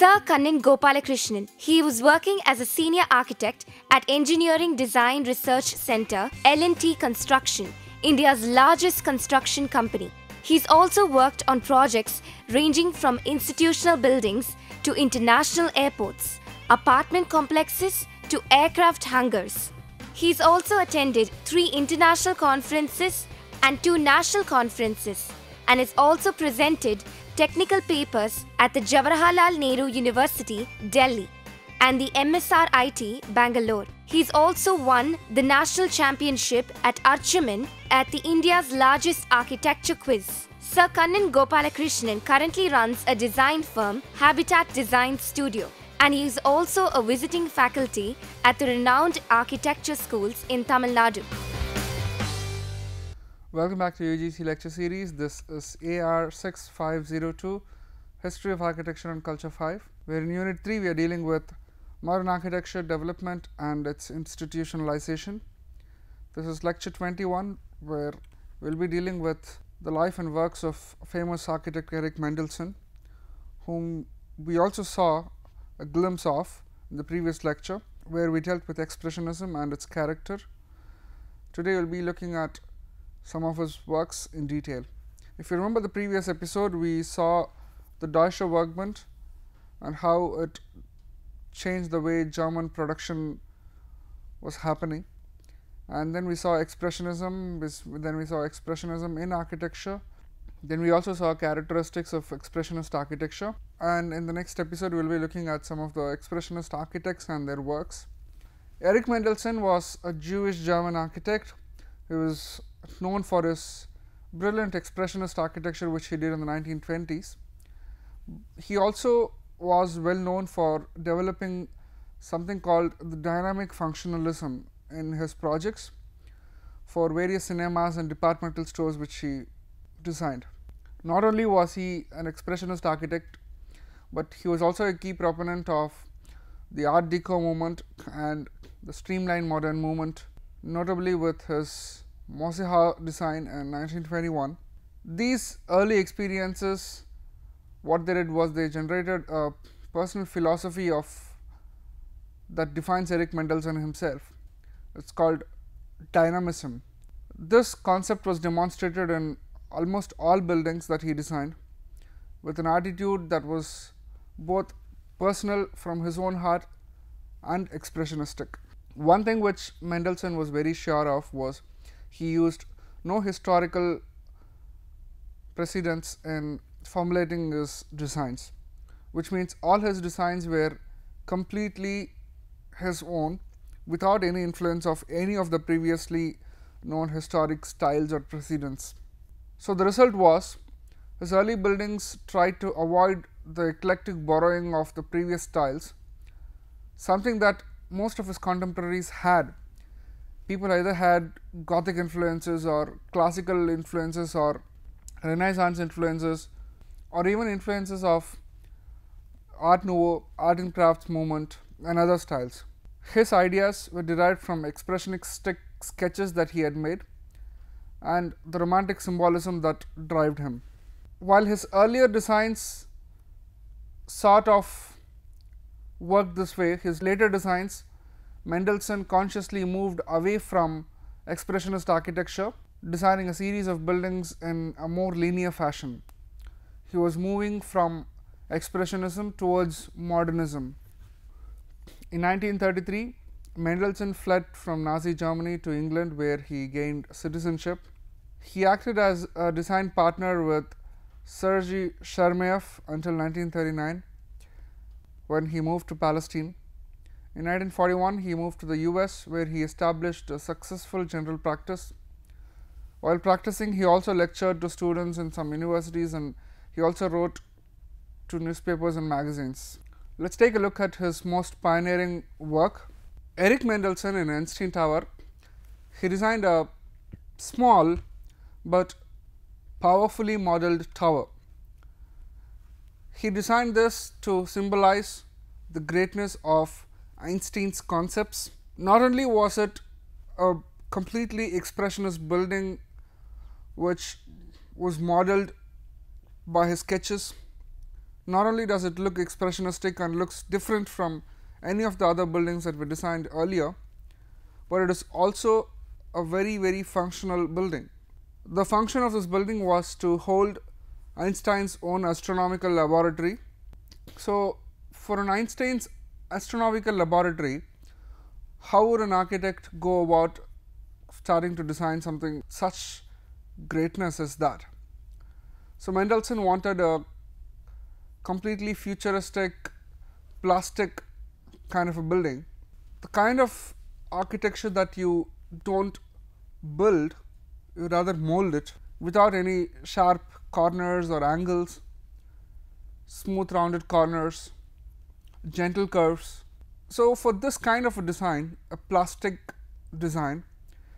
Sir Kannan Gopalakrishnan. He was working as a senior architect at Engineering Design Research Centre, L&T Construction, India's largest construction company. He's also worked on projects ranging from institutional buildings to international airports, apartment complexes to aircraft hangars. He's also attended 3 international conferences and 2 national conferences, and has also presented technical papers at the Jawaharlal Nehru University, Delhi, and the MSRIT, Bangalore. He's also won the national championship at Archaman at the India's largest architecture quiz. Sir Kannan Gopalakrishnan currently runs a design firm, Habitat Design Studio, and he is also a visiting faculty at the renowned architecture schools in Tamil Nadu. Welcome back to UGC lecture series. This is AR 6502, History of Architecture and Culture 5, where in Unit 3 we are dealing with modern architecture development and its institutionalization. This is lecture 21, where we will be dealing with the life and works of famous architect Erik Mendelsohn, whom we also saw a glimpse of in the previous lecture, where we dealt with expressionism and its character. Today we will be looking at some of his works in detail. If you remember the previous episode, we saw the Deutsche Werkbund and how it changed the way German production was happening, and then we saw expressionism, in architecture. Then we also saw characteristics of expressionist architecture, and in the next episode we will be looking at some of the expressionist architects and their works. Erik Mendelsohn was a Jewish German architect. He was known for his brilliant expressionist architecture which he did in the 1920s. He also was well known for developing something called the dynamic functionalism in his projects for various cinemas and departmental stores which he designed. Not only was he an expressionist architect, but he was also a key proponent of the Art Deco movement and the streamlined modern movement, notably with his Mosaic design in 1921. These early experiences, what they did was they generated a personal philosophy of that defines Erik Mendelsohn himself. It's called dynamism. This concept was demonstrated in almost all buildings that he designed, with an attitude that was both personal from his own heart and expressionistic. One thing which Mendelsohn was very sure of was he used no historical precedents in formulating his designs, which means all his designs were completely his own without any influence of any of the previously known historic styles or precedents. So, the result was his early buildings tried to avoid the eclectic borrowing of the previous styles, something that most of his contemporaries had. People either had Gothic influences or classical influences or Renaissance influences, or even influences of Art Nouveau, art and crafts movement and other styles. His ideas were derived from expressionistic sketches that he had made and the romantic symbolism that drove him. While his earlier designs sort of worked this way, his later designs, Mendelsohn consciously moved away from expressionist architecture, designing a series of buildings in a more linear fashion. He was moving from expressionism towards modernism. In 1933, Mendelsohn fled from Nazi Germany to England, where he gained citizenship. He acted as a design partner with Sergei Shermayev until 1939, when he moved to Palestine. In 1941, he moved to the US, where he established a successful general practice. While practicing, he also lectured to students in some universities, and he also wrote to newspapers and magazines. Let's take a look at his most pioneering work. Erik Mendelsohn in Einstein Tower, he designed a small but powerfully modeled tower. He designed this to symbolize the greatness of Einstein's concepts. Not only was it a completely expressionist building which was modeled by his sketches, Not only does it look expressionistic and looks different from any of the other buildings that were designed earlier, but it is also a very functional building. The function of this building was to hold Einstein's own astronomical laboratory. So, for an Einstein's astronomical laboratory, how would an architect go about starting to design something such greatness as that? So, Mendelssohn wanted a completely futuristic, plastic kind of a building, the kind of architecture that you don't build, you rather mold it without any sharp corners or angles, smooth rounded corners, gentle curves. So, for this kind of a design, a plastic design,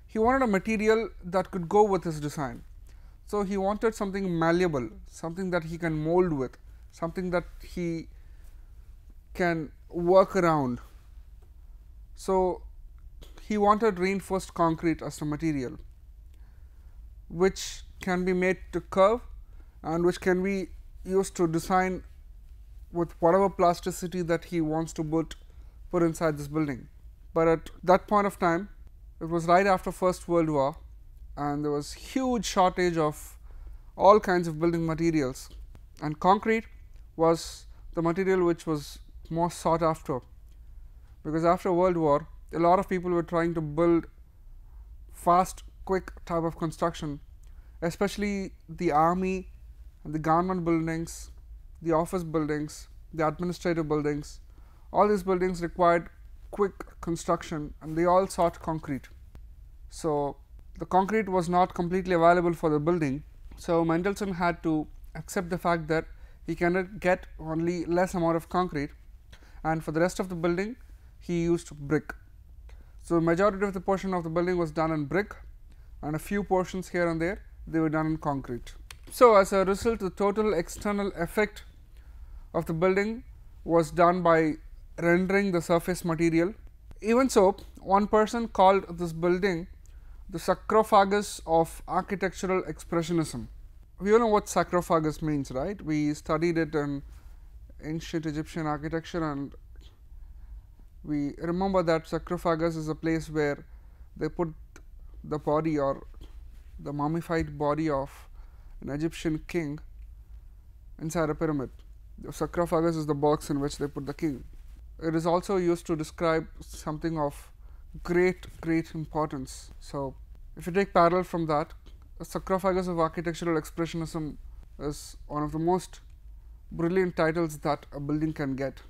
he wanted a material that could go with his design. So, he wanted something malleable, something that he can mold with, something that he can work around. So, he wanted reinforced concrete as a material, which can be made to curve and which can be used to design with whatever plasticity that he wants to put inside this building. But at that point of time, it was right after First World War, and there was huge shortage of all kinds of building materials, and concrete was the material which was most sought after, because after World War a lot of people were trying to build fast, quick type of construction, especially the army and the government buildings, the office buildings, the administrative buildings. All these buildings required quick construction and they all sought concrete. So, the concrete was not completely available for the building. So, Mendelssohn had to accept the fact that he cannot get only less amount of concrete, and for the rest of the building he used brick. So, majority of the portion of the building was done in brick, and a few portions here and there they were done in concrete. So, as a result, the total external effect of the building was done by rendering the surface material. Even so, one person called this building the sarcophagus of architectural expressionism. We all know what sarcophagus means, right? We studied it in ancient Egyptian architecture, and we remember that sarcophagus is a place where they put the body or the mummified body of an Egyptian king inside a pyramid. The sarcophagus is the box in which they put the king. It is also used to describe something of great importance. So, if you take parallel from that, the sarcophagus of architectural expressionism is one of the most brilliant titles that a building can get.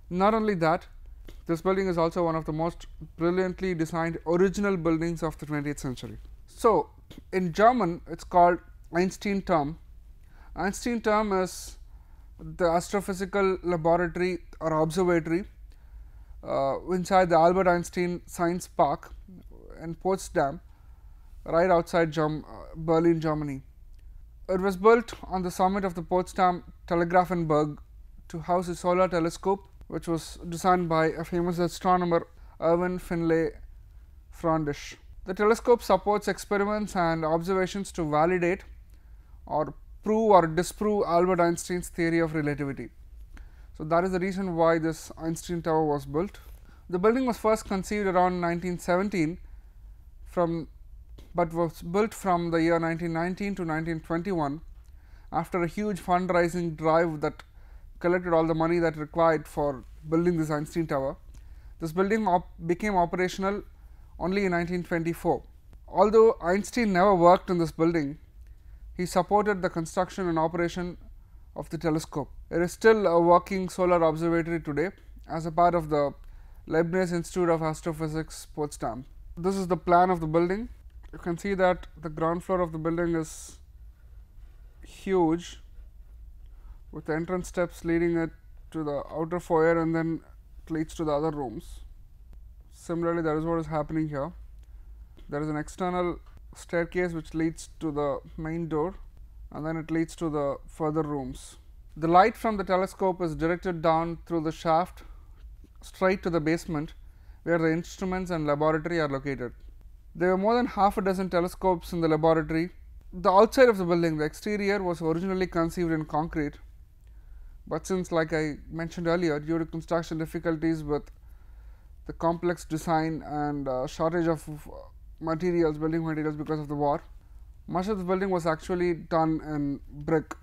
Not only that, this building is also one of the most brilliantly designed original buildings of the 20th century. So, in German it is called Institutionalisation-3. Institutionalisation is the astrophysical laboratory or observatory inside the Albert Einstein Science Park in Potsdam, right outside Berlin, Germany. It was built on the summit of the Potsdam Telegrafenberg to house a solar telescope, which was designed by a famous astronomer, Erwin Finlay Freundlich. The telescope supports experiments and observations to validate or prove or disprove Albert Einstein's theory of relativity. So, that is the reason why this Einstein Tower was built. The building was first conceived around 1917 but was built from the year 1919 to 1921 after a huge fundraising drive that collected all the money that required for building this Einstein Tower. This building became operational only in 1924. Although Einstein never worked in this building, he supported the construction and operation of the telescope. It is still a working solar observatory today as a part of the Leibniz Institute of Astrophysics, Potsdam. This is the plan of the building. You can see that the ground floor of the building is huge, with the entrance steps leading it to the outer foyer, and then it leads to the other rooms. Similarly, that is what is happening here. There is an external staircase which leads to the main door, and then it leads to the further rooms. The light from the telescope is directed down through the shaft straight to the basement, where the instruments and laboratory are located. There were more than half a dozen telescopes in the laboratory. The outside of the building, the exterior, was originally conceived in concrete, But since, like I mentioned earlier, due to construction difficulties with the complex design and shortage of materials, building materials because of the war, much of the building was actually done in brick,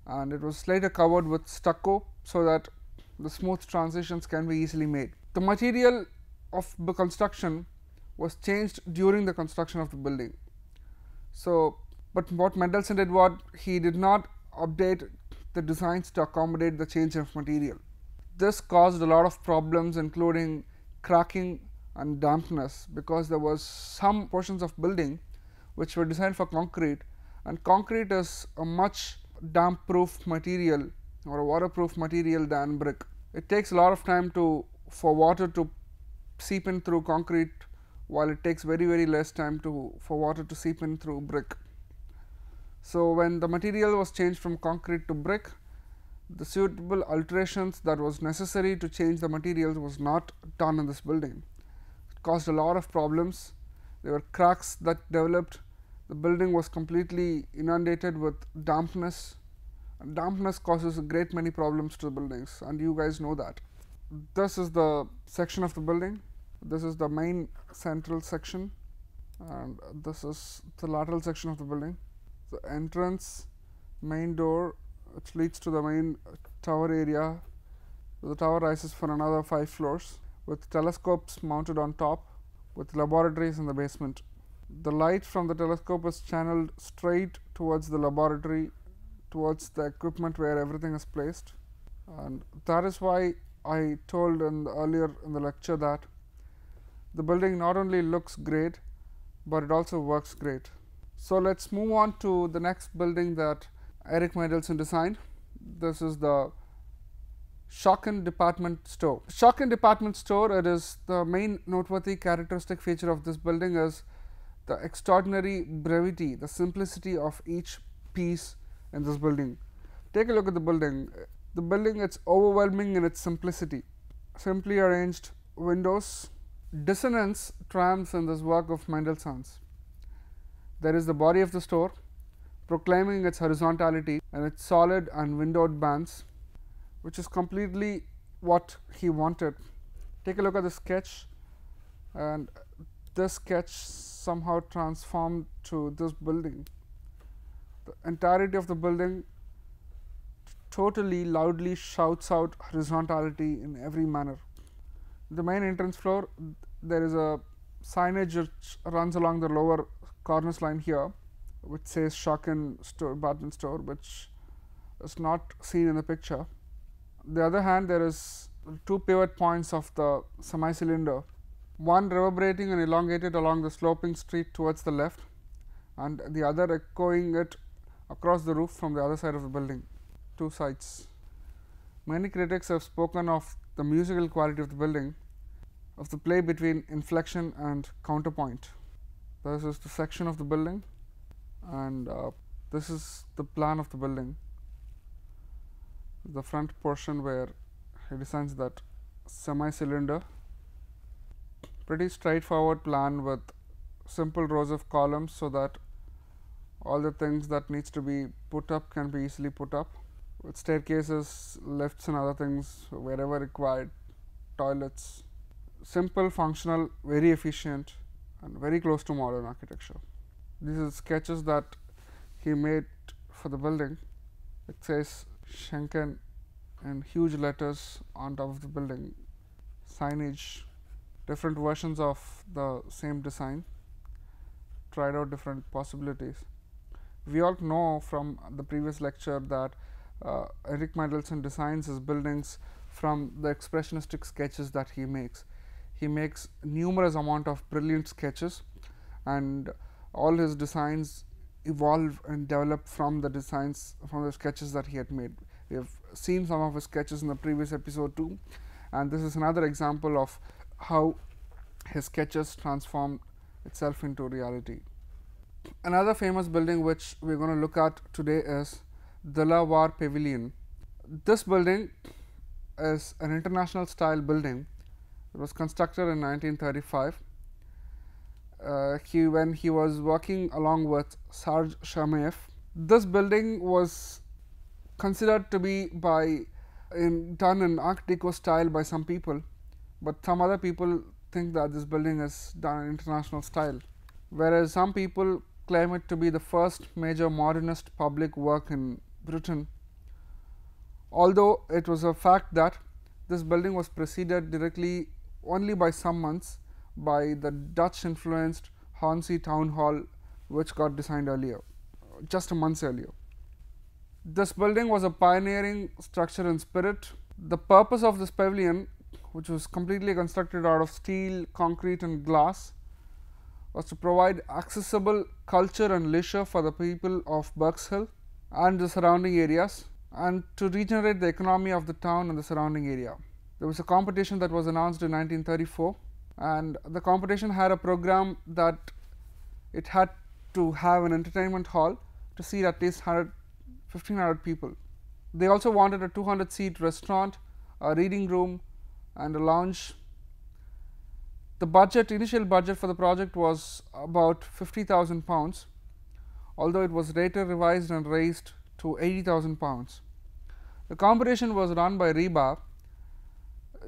and it was later covered with stucco so that the smooth transitions can be easily made. The material of the construction was changed during the construction of the building. So, but what Mendelssohn did, what he did not update the designs to accommodate the change of material. This caused a lot of problems, including cracking and dampness, because there was some portions of building which were designed for concrete, and concrete is a much damp proof material or a waterproof material than brick. It takes a lot of time for water to seep in through concrete, while it takes very less time for water to seep in through brick. So, when the material was changed from concrete to brick, the suitable alterations that was necessary to change the materials was not done in this building. It caused a lot of problems. There were cracks that developed. The building was completely inundated with dampness, and dampness causes a great many problems to the buildings, and you guys know that. This is the section of the building. This is the main central section, and this is the lateral section of the building. The entrance, main door, which leads to the main tower area. The tower rises for another 5 floors with telescopes mounted on top, with laboratories in the basement. The light from the telescope is channeled straight towards the laboratory, towards the equipment where everything is placed, and that is why I told earlier in the lecture that the building not only looks great, but it also works great. So, let us move on to the next building that Eric Mendelssohn designed. This is the Schocken department store. Schocken department store, it is the main noteworthy characteristic feature of this building is the extraordinary brevity, the simplicity of each piece in this building. Take a look at the building. The building, it's overwhelming in its simplicity. Simply arranged windows. Dissonance triumphs in this work of Mendelssohn's. There is the body of the store, proclaiming its horizontality and its solid and windowed bands, which is completely what he wanted. Take a look at the sketch, and this sketch somehow transformed to this building. The entirety of the building totally loudly shouts out horizontality in every manner. The main entrance floor, there is a signage which runs along the lower cornice line here, which says Schocken department store, which is not seen in the picture. On the other hand, there is 2 pivot points of the semi-cylinder, one reverberating and elongated along the sloping street towards the left, and the other echoing it across the roof from the other side of the building, 2 sides. Many critics have spoken of the musical quality of the building, of the play between inflection and counterpoint. This is the section of the building, and this is the plan of the building. The front portion where he designs that semi-cylinder. Pretty straightforward plan with simple rows of columns, so that all the things that needs to be put up can be easily put up, with staircases, lifts and other things wherever required, toilets. Simple, functional, very efficient, and very close to modern architecture. These are sketches that he made for the building. It says Schenken in huge letters on top of the building. Signage, different versions of the same design, tried out different possibilities. We all know from the previous lecture that Eric Mendelssohn designs his buildings from the expressionistic sketches that he makes. He makes numerous amount of brilliant sketches, and all his designs evolve and develop from the designs, from the sketches that he had made. We have seen some of his sketches in the previous episode too, and this is another example of how his sketches transform itself into reality. Another famous building which we are going to look at today is De La Warr Pavilion. This building is an international style building. It was constructed in 1935. When he was working along with Serge Chermayeff. This building was considered to be done in Art Deco style by some people, but some other people think that this building is done in international style, whereas some people claim it to be the first major modernist public work in Britain, although it was a fact that this building was preceded directly only by some months by the Dutch influenced Hornsey Town Hall, which got designed earlier, just a month earlier. This building was a pioneering structure in spirit. The purpose of this pavilion, which was completely constructed out of steel, concrete and glass, was to provide accessible culture and leisure for the people of Berkshill and the surrounding areas, and to regenerate the economy of the town and the surrounding area. There was a competition that was announced in 1934, and the competition had a program that it had to have an entertainment hall to seat at least 1,500 people. They also wanted a 200-seat restaurant, a reading room and a lounge. The initial budget for the project was about £50,000, although it was later revised and raised to £80,000. The competition was run by Reba.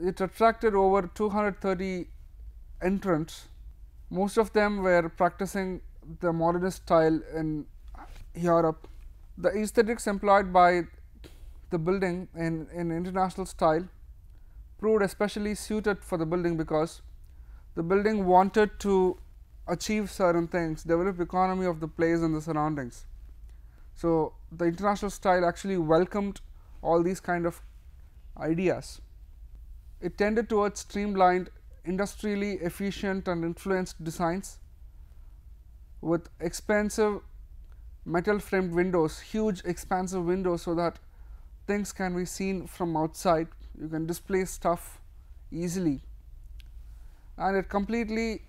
It attracted over 230 entrants. Most of them were practicing the modernist style in Europe. The aesthetics employed by the building in international style proved especially suited for the building because the building wanted to achieve certain things, develop economy of the place and the surroundings. So, the international style actually welcomed all these kind of ideas. It tended towards streamlined, industrially efficient and influenced designs with expensive metal framed windows, huge expansive windows, so that things can be seen from outside. You can display stuff easily, and it completely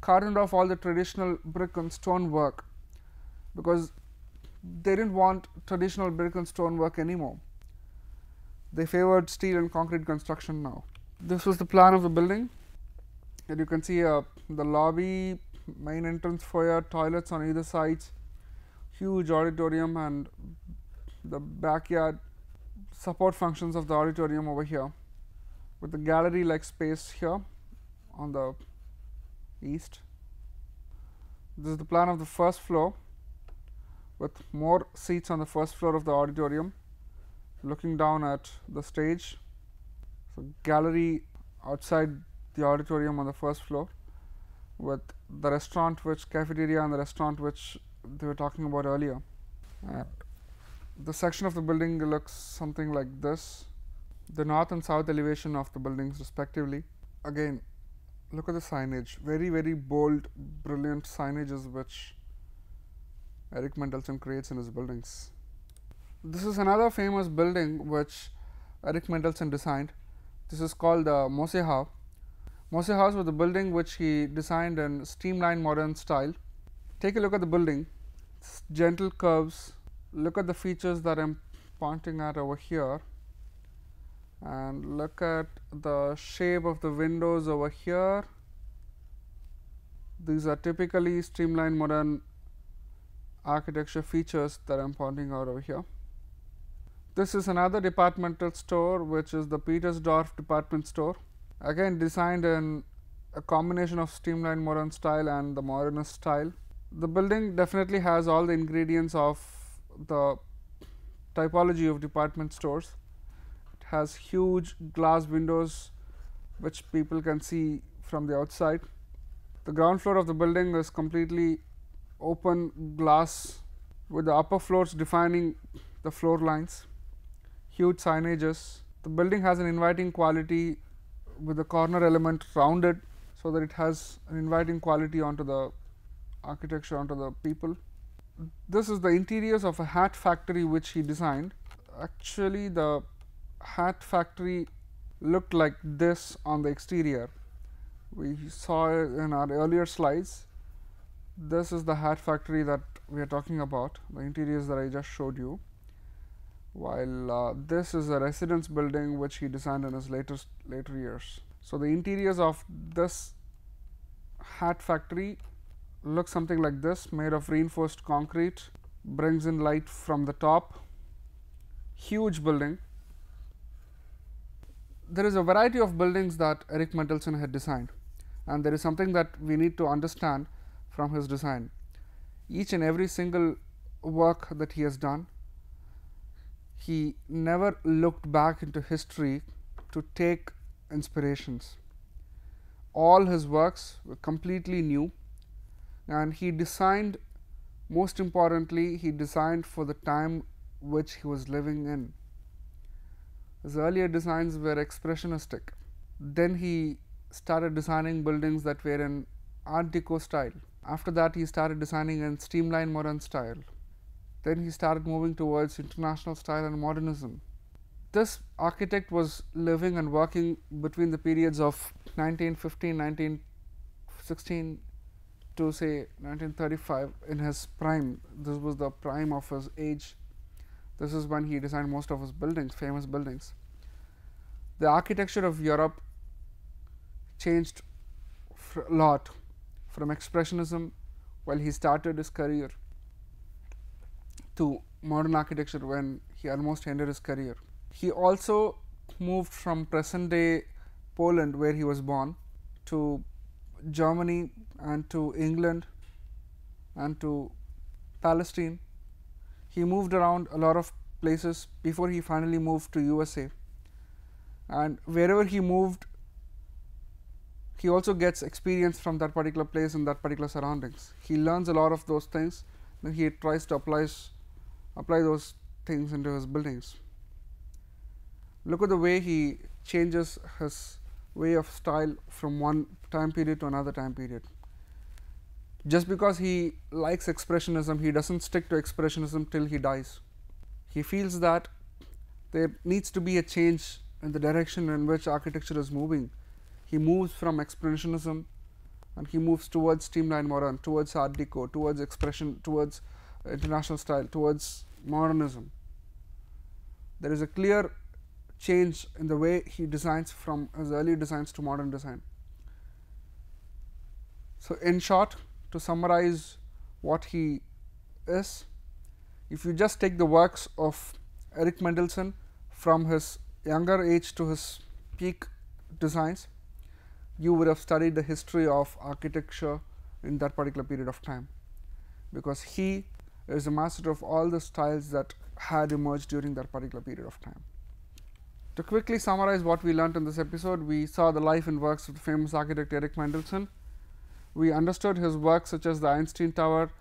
cartoned off all the traditional brick and stone work, because they didn't want traditional brick and stone work anymore. They favored steel and concrete construction now. This was the plan of the building, and you can see the lobby, main entrance foyer, toilets on either sides, huge auditorium and the backyard support functions of the auditorium over here, with the gallery like space here on the east. This is the plan of the first floor, with more seats on the first floor of the auditorium looking down at the stage. So, gallery outside the auditorium on the first floor, with the restaurant, cafeteria and the restaurant which they were talking about earlier. The section of the building looks something like this, the north and south elevation of the buildings respectively. Again, look at the signage, very bold, brilliant signages which Eric Mendelsohn creates in his buildings. This is another famous building which Eric Mendelsohn designed. This is called the Mose House. Mose House was the building which he designed in streamlined modern style. Take a look at the building, it's gentle curves. Look at the features that I am pointing at over here, and look at the shape of the windows over here. These are typically streamlined modern architecture features that I am pointing out over here. This is another departmental store, which is the Petersdorf department store, again designed in a combination of streamlined modern style and the modernist style. The building definitely has all the ingredients of the typology of department stores. It has huge glass windows which people can see from the outside. The ground floor of the building is completely open glass, with the upper floors defining the floor lines, huge signages. The building has an inviting quality, with the corner element rounded, so that it has an inviting quality onto the architecture, onto the people. This is the interiors of a hat factory which he designed. Actually, the hat factory looked like this on the exterior. We saw it in our earlier slides. This is the hat factory that we are talking about, the interiors that I just showed you, while this is a residence building which he designed in his later years. So, the interiors of this hat factory looks something like this, made of reinforced concrete, brings in light from the top, huge building. There is a variety of buildings that Eric Mendelsohn had designed, and there is something that we need to understand from his design. Each and every single work that he has done, he never looked back into history to take inspirations. All his works were completely new, and he designed, most importantly, he designed for the time which he was living in. His earlier designs were expressionistic. Then he started designing buildings that were in Art Deco style. After that, he started designing in streamlined modern style. Then he started moving towards international style and modernism. This architect was living and working between the periods of 1915, 1916 to say 1935 in his prime. This was the prime of his age. This is when he designed most of his buildings, famous buildings. The architecture of Europe changed a lot from expressionism while he started his career to modern architecture when he almost ended his career. He also moved from present day Poland, where he was born, to Germany and to England and to Palestine. He moved around a lot of places before he finally moved to USA, and wherever he moved, he also gets experience from that particular place and that particular surroundings. He learns a lot of those things, then he tries to apply those things into his buildings. Look at the way he changes his way of style from one time period to another time period. Just because he likes expressionism, he doesn't stick to expressionism till he dies. He feels that there needs to be a change in the direction in which architecture is moving. He moves from expressionism and he moves towards streamlined modern, towards Art Deco, towards expression, towards international style, towards modernism. There is a clear change in the way he designs from his early designs to modern design. So, in short, to summarize what he is, if you just take the works of Eric Mendelsohn from his younger age to his peak designs, you would have studied the history of architecture in that particular period of time, because he is a master of all the styles that had emerged during that particular period of time. To quickly summarize what we learnt in this episode, we saw the life and works of the famous architect Eric Mendelsohn. We understood his works such as the Einstein Tower,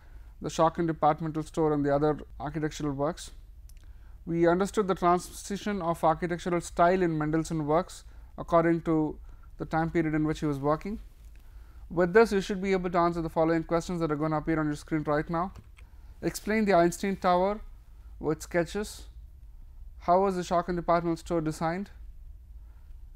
the Schocken departmental store, and the other architectural works. We understood the transition of architectural style in Mendelssohn works according to the time period in which he was working. With this, you should be able to answer the following questions that are going to appear on your screen right now. Explain the Einstein Tower with sketches. How was the Schocken departmental store designed?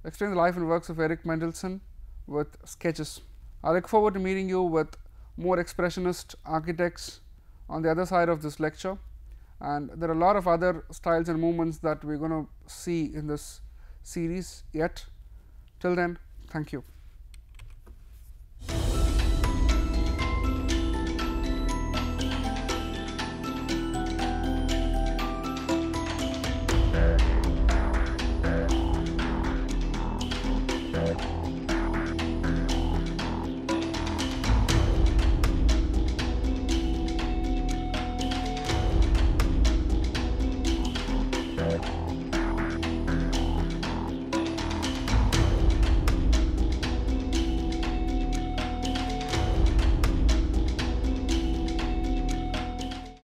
Explain the life and works of Eric Mendelsohn with sketches. I look forward to meeting you with more expressionist architects on the other side of this lecture, and there are a lot of other styles and movements that we are going to see in this series yet. Till then, thank you.